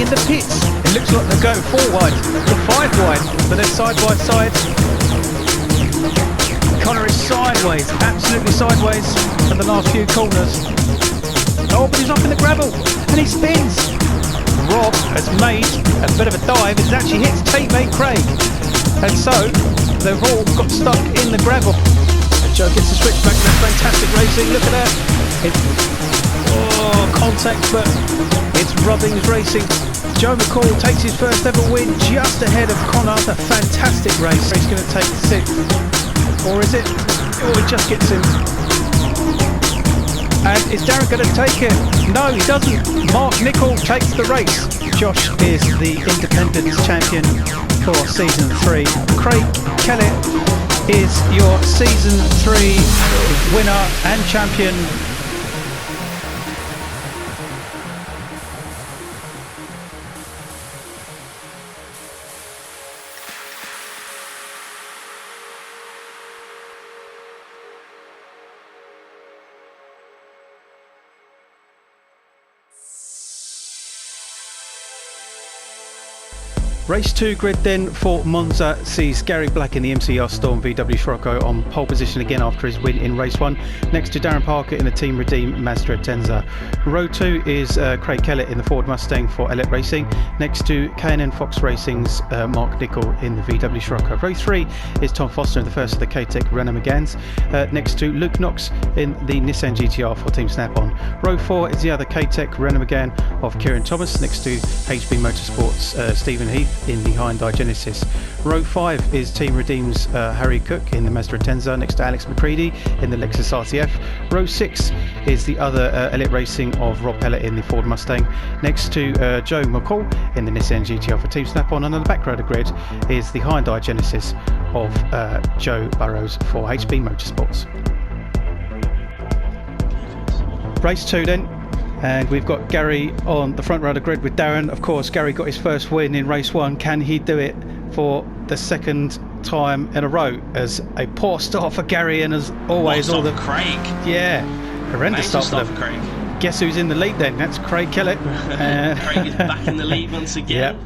in the pits. It looks like they're going 4 wide to 5 wide, but they're side by side. Connor is sideways, absolutely sideways in the last few corners. Oh, but he's up in the gravel and he spins. Rob has made a bit of a dive. It actually hits teammate Craig, and so they've all got stuck in the gravel. And Joe gets the switch back. That's fantastic racing. Look at that. Contact, but it's Rubbings Racing. Joe McCall takes his first ever win just ahead of Connor. A fantastic race. He's going to take 6th, or is it? Oh, he just gets him. And is Darren going to take it? No, he doesn't. Mark Nichol takes the race. Josh is the Independence champion for Season 3. Craig Kellett is your Season 3 winner and champion. Race 2 grid then for Monza sees Gary Black in the MCR Storm VW Scirocco on pole position again after his win in race 1, next to Darren Parker in the Team Redeem Mazda Atenza. Row 2 is Craig Kellett in the Ford Mustang for Elite Racing, next to K&N Fox Racing's Mark Nichol in the VW Scirocco. Row 3 is Tom Foster in the first of the KTTC Renault Megans, next to Luke Knox in the Nissan GTR for Team Snap-on. Row 4 is the other KTTC Renault Megane of Kieran Thomas, next to HB Motorsports Stephen Heath in the Hyundai Genesis. Row 5 is Team Redeem's Harry Cook in the Mazda Atenza, next to Alex McCready in the Lexus RTF. Row 6 is the other Elite Racing of Rob Pellet in the Ford Mustang, next to Joe McCall in the Nissan GTR for Team Snap-on, and on the back row of the grid is the Hyundai Genesis of Joe Burrows for HB Motorsports. Race 2 then. And we've got Gary on the front row of the grid with Darren. Of course, Gary got his first win in race 1. Can he do it for the second time in a row? As a poor start for Gary, and as always, all the Craig. Yeah, horrendous start for Craig. Guess who's in the lead then? That's Craig Kellett. Craig is back in the lead once again. Yep.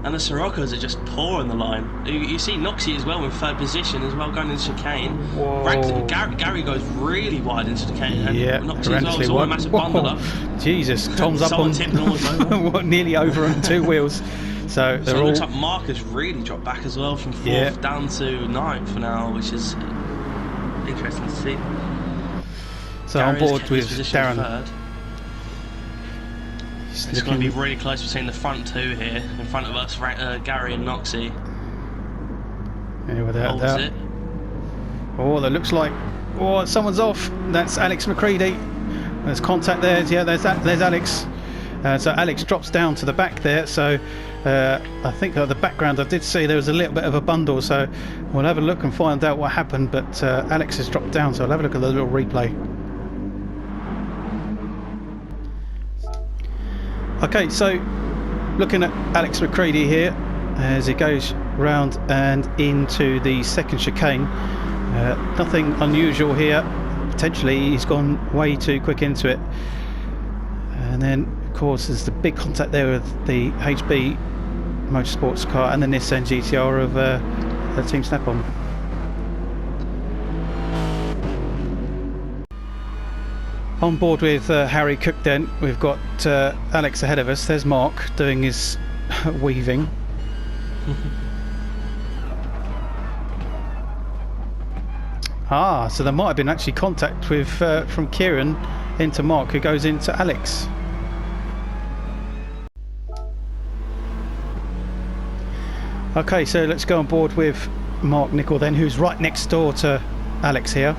And the Siroccos are just poor on the line. You see Noxie as well in 3rd position as well, going into chicane. Gary goes really wide into the chicane. And Noxie as well is all a massive bundler. Jesus, Tom's up on nearly over on 2 wheels. So it looks like Mark has really dropped back as well from 4th down to 9th for now, which is interesting to see. So Gary's on board with Darren. 3rd. It's going to be really close between the front 2 here, in front of us, Gary and Noxie. Yeah, without doubt. It. Oh, that looks like... Oh, someone's off. That's Alex McCready. There's contact there. Yeah, there's Alex. So Alex drops down to the back there. So I think the background, I did see there was a little bit of a bundle. So we'll have a look and find out what happened. But Alex has dropped down, so I'll have a look at the little replay. Okay, so looking at Alex McCready here as he goes round and into the second chicane. Nothing unusual here. Potentially he's gone way too quick into it. And then, of course, there's the big contact there with the HB Motorsports car and the Nissan GTR of the Team Snap-on. On board with Harry Cook then, we've got Alex ahead of us. There's Mark doing his weaving. So there might have been actually contact with from Kieran into Mark, who goes into Alex. Okay, so let's go on board with Mark Nichol then, who's right next door to Alex here.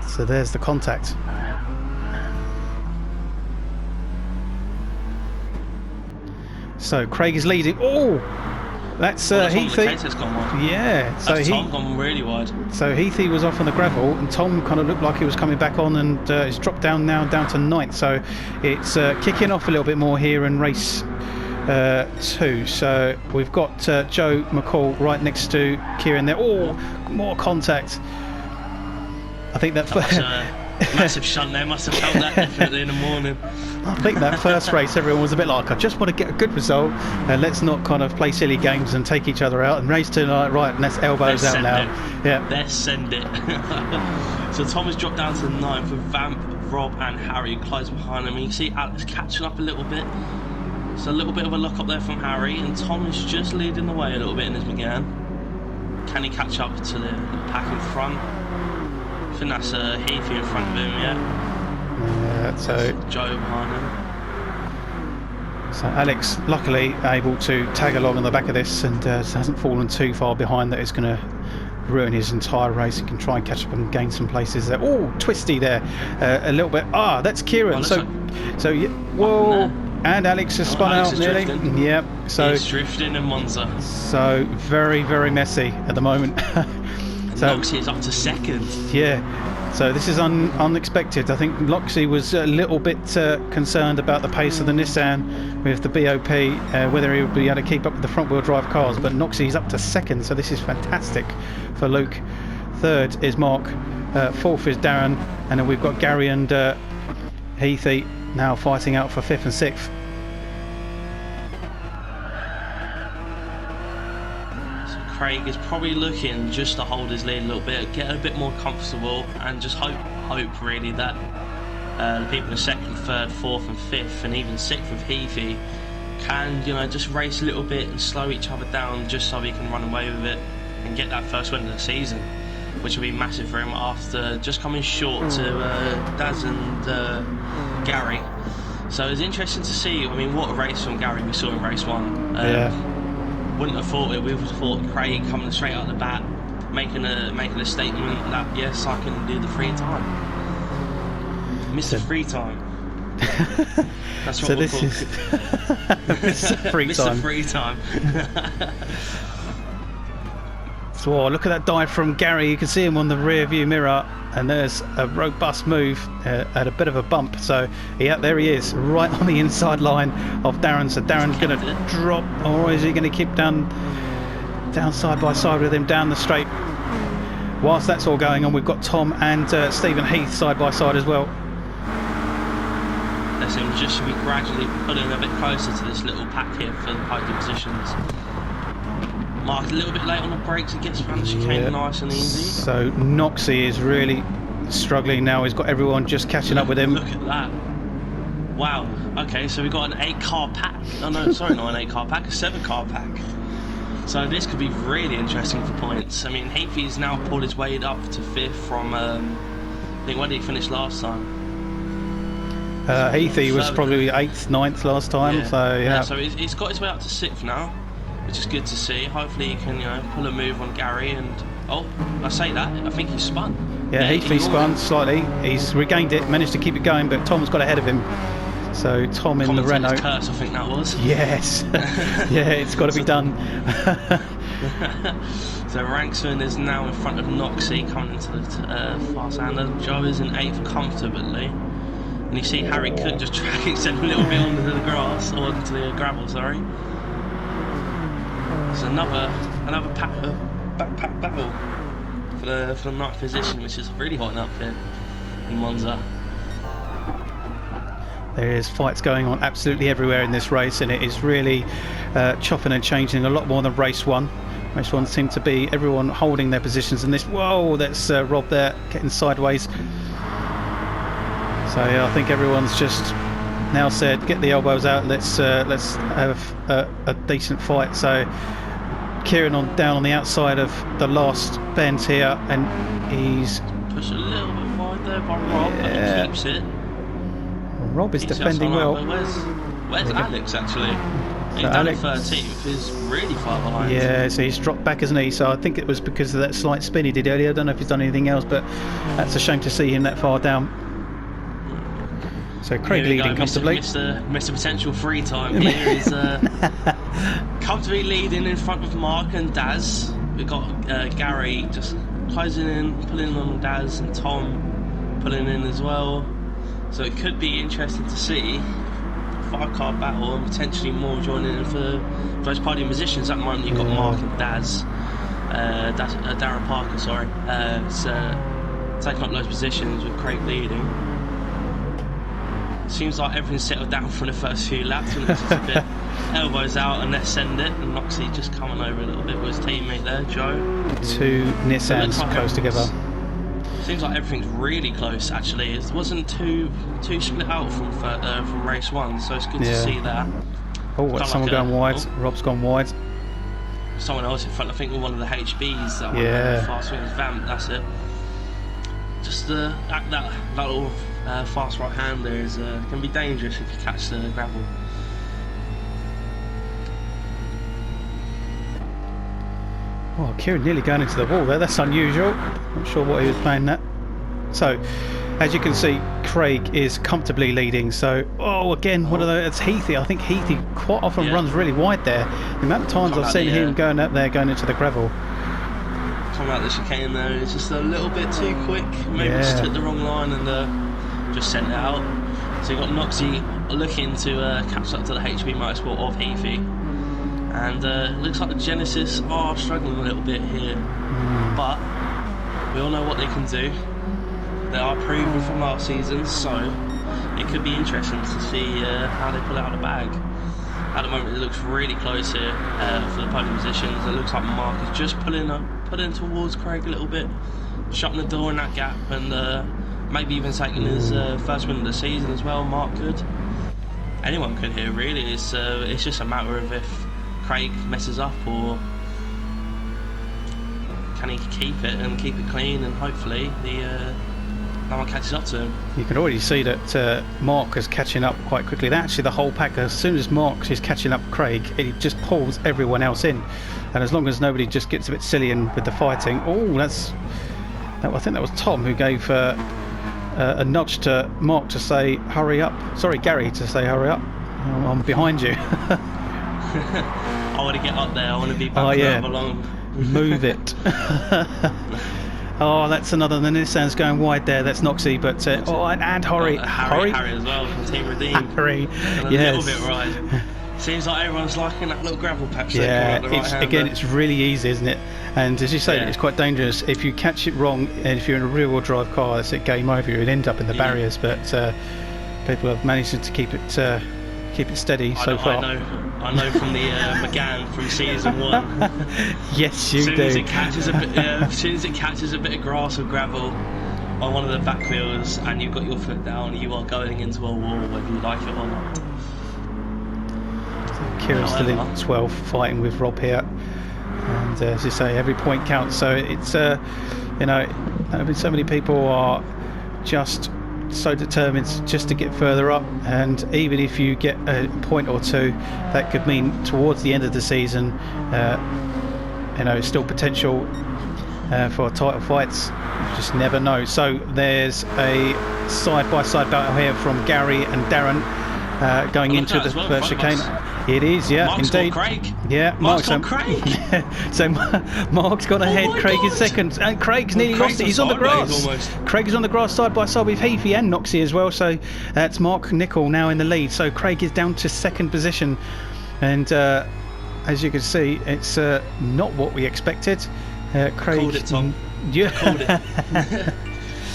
So there's the contact. So Craig is leading. Oh, that's Heathy. Yeah, so Tom gone really wide. So Heathy was off on the gravel, and Tom kind of looked like he was coming back on, and he's dropped down now, down to 9th. So it's kicking off a little bit more here in race 2. So we've got Joe McCall right next to Kieran there. Oh, more contact. I think that was massive shunt there. Must have felt that definitely in the morning. I think that first race everyone was a bit like, I just want to get a good result and let's not kind of play silly games and take each other out. And race 2 like, right, and let's elbows out now. Yeah, let's send it. So Tom has dropped down to 9th with Vamp, Rob and Harry close behind him. You see Alex catching up a little bit. So a little bit of a lock up there from Harry, and Tom is just leading the way a little bit in his McGann. Can he catch up to the pack in front? I think that's Heathy in front of him, yeah. So Joe behind him. So Alex luckily able to tag along on the back of this and hasn't fallen too far behind that it's going to ruin his entire race. He can try and catch up and gain some places there. Oh, twisty there, a little bit. Ah, that's Kieran. So yeah, whoa. And Alex has spun out nearly. Yep. So he's drifting in Monza. So very, very messy at the moment. So Loxley is up to 2nd. Yeah. So this is unexpected. I think Loxley was a little bit concerned about the pace of the Nissan with the BOP, whether he would be able to keep up with the front-wheel drive cars. But Noxie's up to 2nd, so this is fantastic for Luke. 3rd is Mark. 4th is Darren, and then we've got Gary and Heathy now fighting out for 5th and 6th. So Craig is probably looking just to hold his lead a little bit, get a bit more comfortable, and just hope really that the people in 2nd, 3rd, 4th and 5th and even 6th with Heathy can, you know, just race a little bit and slow each other down just so he can run away with it and get that first win of the season, which will be massive for him after just coming short to Daz and Gary. So it's interesting to see. I mean, what a race from Gary we saw in race 1. Wouldn't have thought it. We would have thought Craig coming straight out the bat, making a statement that yes, I can do the free time, Mr. Free Time. That's what so this is Mr. Free Time. Mr. Free Time. So look at that dive from Gary. You can see him on the rear view mirror, and there's a robust move at a bit of a bump. So yeah, there he is, right on the inside line of Darren. So Darren's going to drop, or is he going to keep down side by side with him down the straight? Whilst that's all going on, we've got Tom and Stephen Heath side by side as well. They seem just to be gradually pulling a bit closer to this little pack here for the podium positions. Mark a little bit late on the brakes and gets around the chicane nice and easy. So Noxie is really struggling now. He's got everyone just catching up with him. Look at that. Wow. Okay, so we've got an 8-car pack. Oh no, sorry, not an 8-car pack, a 7-car pack. So this could be really interesting for points. I mean, Heathy's now pulled his way up to 5th from, I think, when did he finish last time? Heathy was probably 8th, 9th last time. Yeah. So yeah. So he's got his way up to 6th now, which is good to see. Hopefully he can, you know, pull a move on Gary. And oh, I say that, I think he's spun. Yeah, Heathy spun slightly. He's regained it, managed to keep it going, but Tom's got ahead of him. So Tom in the Renault. Curse, I think that was. Yes. Yeah, it's got to be done. So Ranksman is now in front of Noxie coming into the fast hander. Joe is in 8th comfortably. And you see Harry could just track it a little bit onto the grass, or onto the gravel, sorry. There's another backpack battle for the 9th position, which is really hotting up here in Monza. There is fights going on absolutely everywhere in this race, and it is really chopping and changing a lot more than race 1. Race 1 seemed to be everyone holding their positions, and this, whoa, that's Rob there getting sideways. So yeah, I think everyone's just now said, get the elbows out, let's have a decent fight. So Kieran down on the outside of the last bend here, and he's pushed a little bit wide there by Rob, but he keeps it. Rob is defending well. Where's Alex actually? He's down at 13th, is really far behind. Yeah, so he's dropped back, hasn't he? So I think it was because of that slight spin he did earlier. I don't know if he's done anything else, but that's a shame to see him that far down. So Craig leading comfortably. Mr. Potential Free Time here is comfortably leading in front of Mark and Daz. We've got Gary just closing in, pulling on Daz, and Tom pulling in as well. So it could be interesting to see 5-car battle and potentially more joining in for those podium positions. At the moment, you've got Mark and Darren Parker, sorry, taking up those positions with Craig leading. Seems like everything's settled down for the first few laps, and it's just a bit elbows out and let's send it. And Noxie just coming over a little bit with his teammate there, Joe. 2 Nissans close together. Seems like everything's really close. Actually, it wasn't too split out from race 1, so it's good to see that. Oh, what's someone going wide? Rob's gone wide. Someone else in front. I think with one of the HBs. That fast wings vamp. That's it. Just that little fast right hand there can be dangerous if you catch the gravel. Oh, Kieran nearly going into the wall there. That's unusual. Not sure what he was playing that. So, as you can see, Craig is comfortably leading. So, again, one of those. It's Heathy. I think Heathy quite often runs really wide there. The amount of times I've seen him going up there, going into the gravel. Coming out the chicane there, it's just a little bit too quick. Maybe just took the wrong line and just sent it out. So you've got Noxie looking to catch up to the HB Motorsport of Heathy. And it looks like the Genesis are struggling a little bit here. But we all know what they can do. They are proven from last season, so it could be interesting to see how they pull it out of the bag. At the moment it looks really close here for the podium positions. It looks like Mark is just pulling towards Craig a little bit, shutting the door in that gap, and maybe even taking his first win of the season as well. Mark could. Anyone could here really. It's just a matter of if Craig messes up or can he keep it and keep it clean, and hopefully no one catches up to him. You can already see that Mark is catching up quite quickly. Actually, the whole pack, as soon as Mark is catching up Craig, it just pulls everyone else in. And as long as nobody just gets a bit silly and with the fighting. I think that was Tom who gave a nudge to Mark to say hurry up. Sorry, Gary, to say hurry up. I'm behind you. I want to get up there. I want to be back along. Move it. Oh, that's another. The Nissan's going wide there. That's Noxie, but and Harry as well from Team Redeem. Harry, a little bit right. Seems like everyone's liking that little gravel patch. Yeah, it's really easy, isn't it? And as you say, it's quite dangerous if you catch it wrong. And if you're in a rear-wheel drive car, it's a game over. You'd end up in the barriers. But people have managed to keep it steady so far. I know from the McGann from season 1. Yes, you do. As soon as it catches a bit of grass or gravel on one of the back wheels, and you've got your foot down, you are going into a wall, whether you like it or not. Kieran's still in 12th, fighting with Rob here, and as you say, every point counts. So it's so many people are just so determined just to get further up, and even if you get a point or two, that could mean towards the end of the season still potential for title fights. You just never know. So there's a side-by-side battle here from Gary and Darren going into the first chicane. It is, Mark's indeed. Got Craig. Yeah, Mark's got Craig. So Mark's got ahead. Craig is second, and Craig's nearly lost it. He's on the grass. Craig is on the grass side by side with Heafy and Noxie as well. So that's Mark Nicol now in the lead. So Craig is down to second position, and as you can see, it's not what we expected. Craig. Called it, Tom. Yeah. Called it.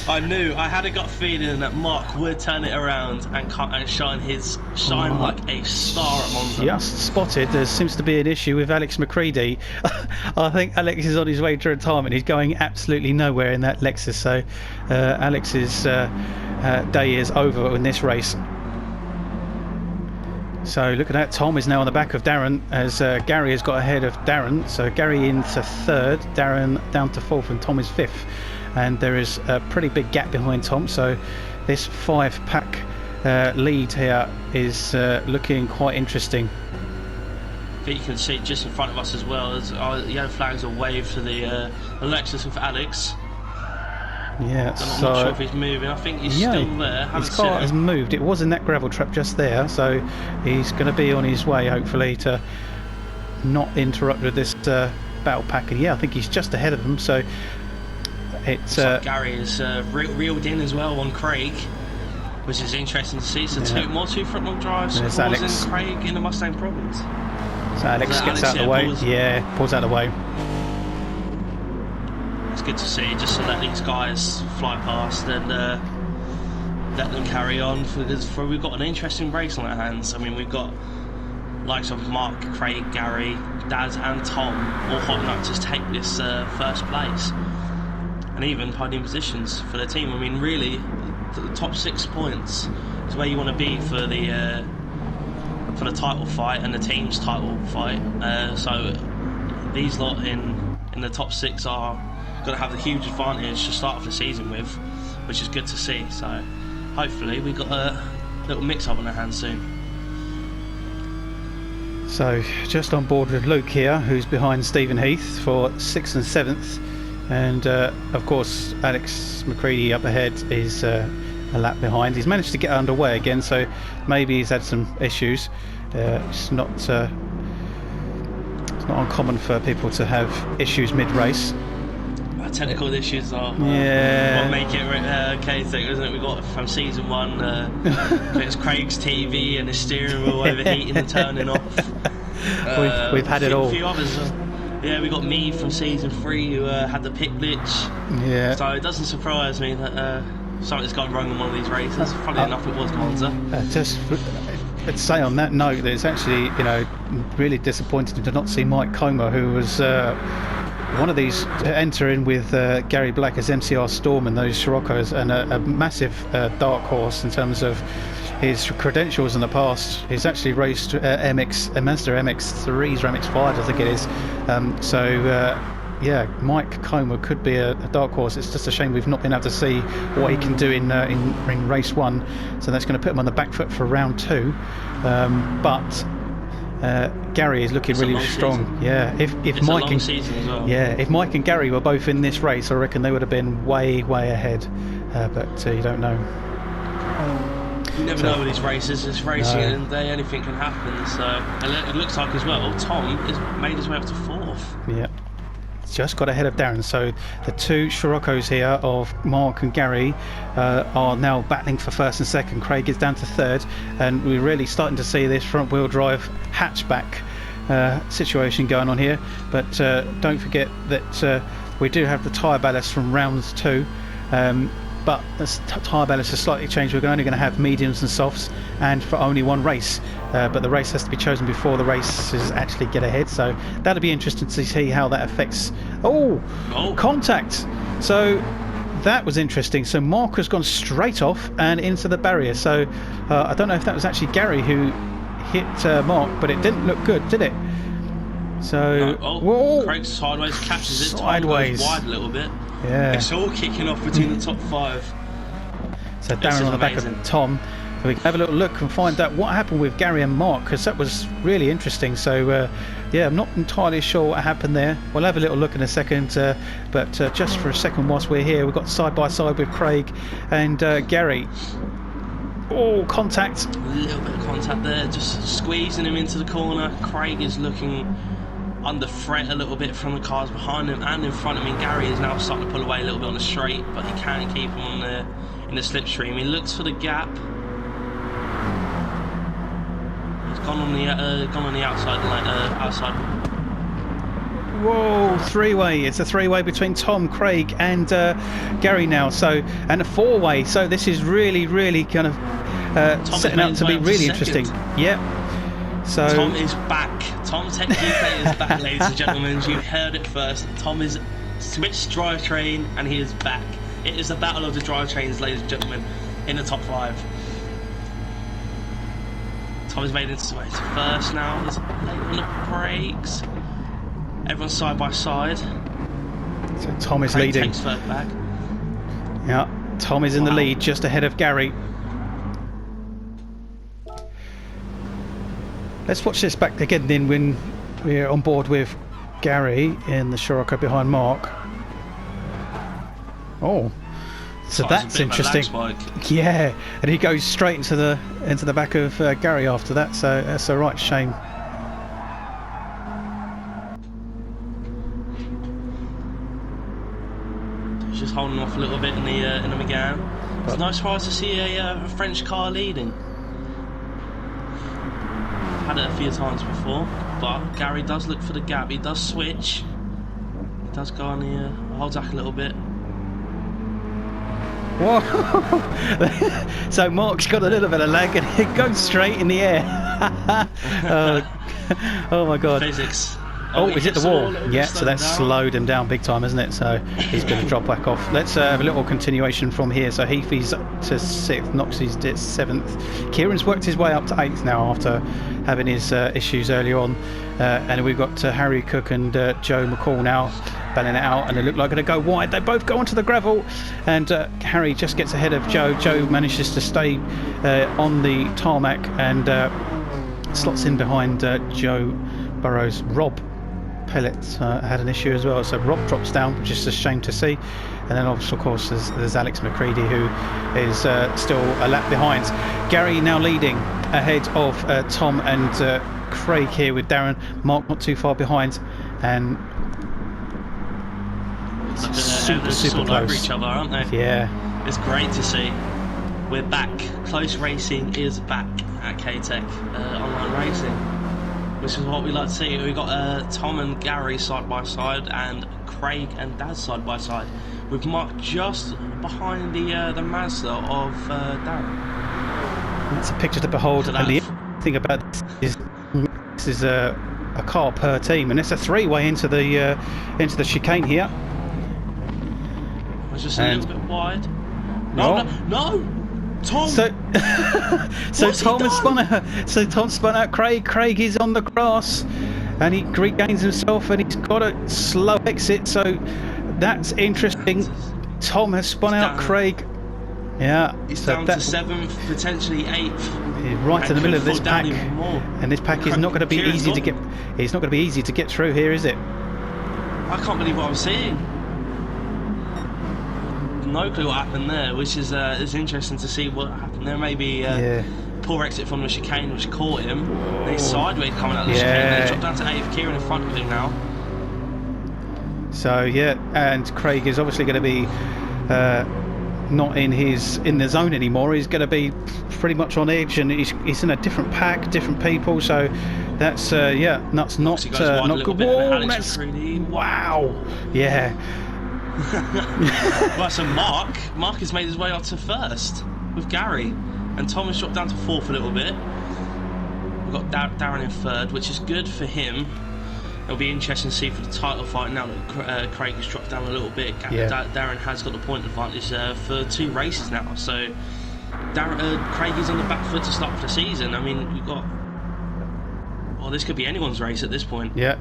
I knew. I had a gut feeling that Mark would turn it around and shine like a star at Monza. Just spotted. There seems to be an issue with Alex McCready. I think Alex is on his way to retirement. He's going absolutely nowhere in that Lexus. So Alex's day is over in this race. So look at that. Tom is now on the back of Darren as Gary has got ahead of Darren. So Gary into third, Darren down to fourth, and Tom is fifth. And there is a pretty big gap behind Tom, so this 5-pack lead here is looking quite interesting. You can see just in front of us as well as our yellow flags are waved to the Lexus with Alex. Yeah, I'm not sure if he's moving. I think he's still there. His car has moved. It was in that gravel trap just there, so he's going to be on his way, hopefully, to not interrupt with this battle pack. And I think he's just ahead of them, so it's like Gary is reeled in as well on Craig. which is interesting to see. So two front wheel drives causing Alex. Craig in the Mustang problems. So Alex gets out of the way. Pulls out of the way. It's good to see, just to let these guys fly past and let them carry on, because we've got an interesting race on our hands. I mean, we've got likes of Mark, Craig, Gary, Daz and Tom all hot enough to take this first place and even podium positions for the team. I mean, really, the top 6 points is where you want to be for the title fight and the team's title fight. So these lot in the top 6 are going to have the huge advantage to start off the season with, which is good to see. So hopefully we got a little mix-up on our hands soon. So just on board with Luke here, who's behind Stephen Heath for 6th and 7th, and of course Alex McCready up ahead is a lap behind. He's managed to get underway again, so maybe he's had some issues. It's not uncommon for people to have issues mid-race. Technical issues are what make it chaotic, isn't it? We got from season 1, it's Craig's TV and his steering wheel overheating and turning off. We've had it all. A few others. We got me from season 3 who had the pit glitch. Yeah. So it doesn't surprise me that something's gone wrong in one of these races. Funny enough, it was Monza. Just to say on that note, that it's actually really disappointing to not see Mike Comer, who was one of these entering with Gary Black as MCR Storm and those Siroccos, and a massive dark horse in terms of his credentials in the past. He's actually raced Mazda MX-3s or MX-5s, I think it is. Mike Comer could be a dark horse. It's just a shame we've not been able to see what he can do in race 1. So that's going to put him on the back foot for round 2. But Gary is looking really strong. Season. Yeah, if Mike and well. If Mike and Gary were both in this race, I reckon they would have been way ahead. But you don't know. You never know with these races. It's racing and anything can happen. So it looks like as well, Tom has made his way up to 4th. Yeah. Just got ahead of Darren, so the 2 Siroccos here of Mark and Gary are now battling for 1st and 2nd. Craig is down to 3rd, and we're really starting to see this front wheel drive hatchback situation going on here. But don't forget that we do have the tyre ballast from rounds 2, but the tyre ballast has slightly changed. We're only going to have mediums and softs, and for only 1 race. But the race has to be chosen before the races actually get ahead, so that'll be interesting to see how that affects. Contact. So that was interesting. So Mark has gone straight off and into the barrier. So I don't know if that was actually Gary who hit Mark, but it didn't look good, did it? So Craig sideways catches it. Sideways. Goes wide a little bit. Yeah. It's all kicking off between the top 5. So Darren on the back of Tom. So we can have a little look and find out what happened with Gary and Mark, because that was really interesting. So I'm not entirely sure what happened there. We'll have a little look in a second, but just for a second whilst we're here, we've got side by side with Craig and Gary. Contact. A little bit of contact there, just squeezing him into the corner. Craig is looking under threat a little bit from the cars behind him and in front of him. Gary is now starting to pull away a little bit on the straight, but he can't keep him in the slipstream. He looks for the gap. Gone on the outside lane, outside. Whoa, 3-way. It's a 3-way between Tom, Craig and Gary now. So, and a 4-way. So this is really kind of setting up to be really interesting. Yep. So Tom is back. Tom Tech UK is back, ladies and gentlemen. You heard it first. Tom is switched drivetrain and he is back. It is the battle of the drivetrains, ladies and gentlemen, in the top 5. Tom has made it his way to 1st now. He's late on the brakes. Everyone's side by side. So Tom is Craig leading. Takes 3rd back. Yeah, Tom is in the lead, just ahead of Gary. Let's watch this back again then when we're on board with Gary in the Scirocco behind Mark. So that's interesting. Yeah, and he goes straight into the back of Gary after that. So that's a right shame. He's just holding off a little bit in the McGann. It's no surprise to see a French car leading. Had it a few times before, but Gary does look for the gap. He does switch. He does go on the holds back a little bit. Whoa! So Mark's got a little bit of lag and it goes straight in the air. Oh my god. Physics. Oh, is it the wall? Yeah, so that's slowed him down big time, isn't it? So he's going to drop back off. Let's have a little continuation from here. So Heafy's up to 6th, Noxie's at 7th. Kieran's worked his way up to 8th now after having his issues earlier on. And we've got Harry Cook and Joe McCall now balling it out, and they look like they're going to go wide. They both go onto the gravel, and Harry just gets ahead of Joe. Joe manages to stay on the tarmac and slots in behind Joe Burrows. Rob Pellets had an issue as well, so Rob drops down, which is a shame to see. And then of course there's Alex McCready, who is still a lap behind. Gary now leading ahead of Tom and Craig here with Darren. Mark not too far behind, and super sort close. over each other, aren't they? Yeah, it's great to see. We're back. Close racing is back at KTTC online racing, which is what we like to see. We've got Tom and Gary side by side, and Craig and Daz side by side, with Mark just behind the Mazda of Darren. That's a picture to behold. And the thing about this is a car per team, and it's a three-way into the chicane here. I was just a little bit wide. No. Tom. So Tom has spun out. So Tom spun out Craig. Craig is on the grass, and he regains himself, and he's got a slow exit. So that's interesting. Tom has spun out Craig. Yeah. He's down to 7th, potentially 8th. Right in the middle of this pack, and this pack is not going to be easy to get. It's not going to be easy to get through here, is it? I can't believe what I'm seeing. No clue what happened there, which is interesting to see what happened there. Maybe poor exit from the chicane, which caught him. And he's sideways coming out of the chicane, and he dropped down to 8th. Kieran in front of him now. So yeah, and Craig is obviously going to be not in the zone anymore. He's going to be pretty much on edge, and he's in a different pack, different people. So that's that's not good. Whoa, that's wow, yeah. Right, so Mark has made his way up to 1st with Gary, and Thomas dropped down to 4th a little bit. We've got Darren in 3rd, which is good for him. It'll be interesting to see for the title fight now that Craig has dropped down a little bit. Darren has got the point advantage for 2 races now, so Craig is on the back foot to start for the season. I mean, we've got, this could be anyone's race at this point. Yeah,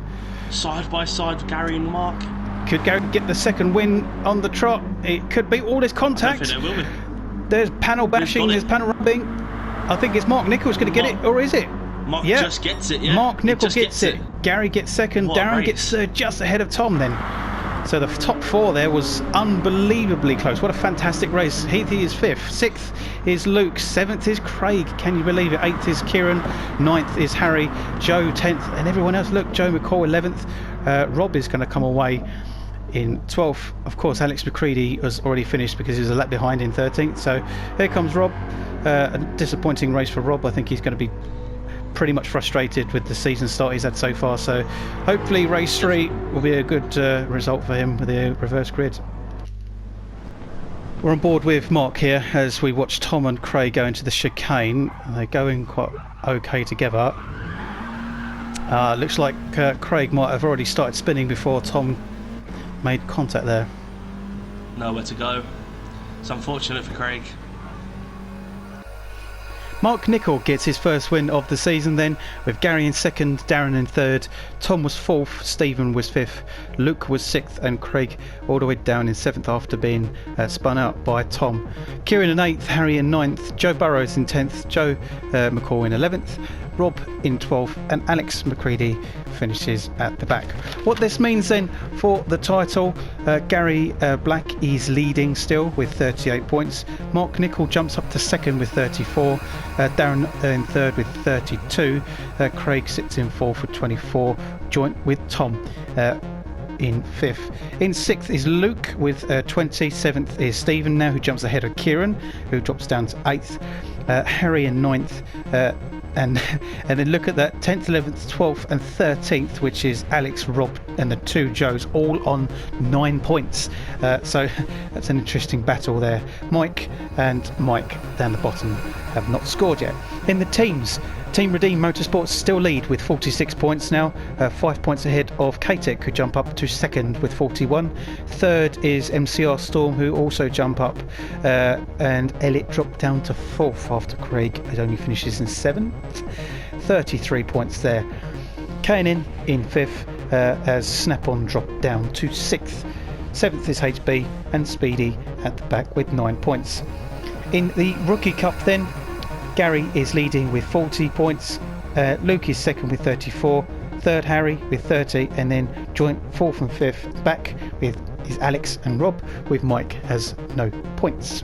side by side, Gary and Mark. Could Gary get the second win on the trot? It could be. All this contact. I don't think there will be. There's panel bashing, there's panel rubbing. I think it's Mark Nichols going to get it, or is it? Mark just gets it, yeah. Mark Nichols gets it. Gary gets second. Darren gets just ahead of Tom then. So the top 4 there was unbelievably close. What a fantastic race. Heathy is 5th. 6th is Luke. 7th is Craig. Can you believe it? 8th is Kieran. 9th is Harry. Joe 10th. And everyone else. Look, Joe McCall 11th. Rob is going to come away in 12th. Of course, Alex McCready was already finished because he was a lap behind in 13th. So here comes Rob. A disappointing race for Rob. I think he's going to be pretty much frustrated with the season start he's had so far. So hopefully race 3 will be a good result for him with the reverse grid. We're on board with Mark here as we watch Tom and Craig go into the chicane. They're going quite okay together. Looks like Craig might have already started spinning before Tom made contact there. Nowhere to go. It's unfortunate for Craig. Mark Nichol gets his first win of the season then, with Gary in 2nd, Darren in 3rd, Tom was 4th, Stephen was 5th, Luke was 6th, and Craig all the way down in 7th after being spun out by Tom. Kieran in 8th, Harry in 9th, Joe Burrows in 10th, Joe McCall in 11th, Rob in 12th, and Alex McCready finishes at the back. What this means then for the title, Gary Black is leading still with 38 points, Mark Nichol jumps up to 2nd with 34, Darren in 3rd with 32, Craig sits in 4th with 24, joint with Tom. in 5th. In 6th is Luke with 20. 7th is Stephen now, who jumps ahead of Kieran, who drops down to 8th. Harry in 9th. And then look at that, 10th, 11th, 12th and 13th, which is Alex, Rob and the 2 Joes, all on 9 points. So that's an interesting battle there. Mike and Mike down the bottom have not scored yet. In the teams, Team Redeem Motorsports still lead with 46 points now, 5 points ahead of KTTC, who jump up to 2nd with 41. 3rd is MCR Storm, who also jump up, and Elliot dropped down to 4th after Craig only finishes in 7th. 33 points there. K&N in 5th, as Snap-on dropped down to 6th. 7th is HB and Speedy at the back with 9 points. In the Rookie Cup then, Gary is leading with 40 points, Luke is 2nd with 34, 3rd Harry with 30, and then joint 4th and 5th back with is Alex and Rob, with Mike has no points.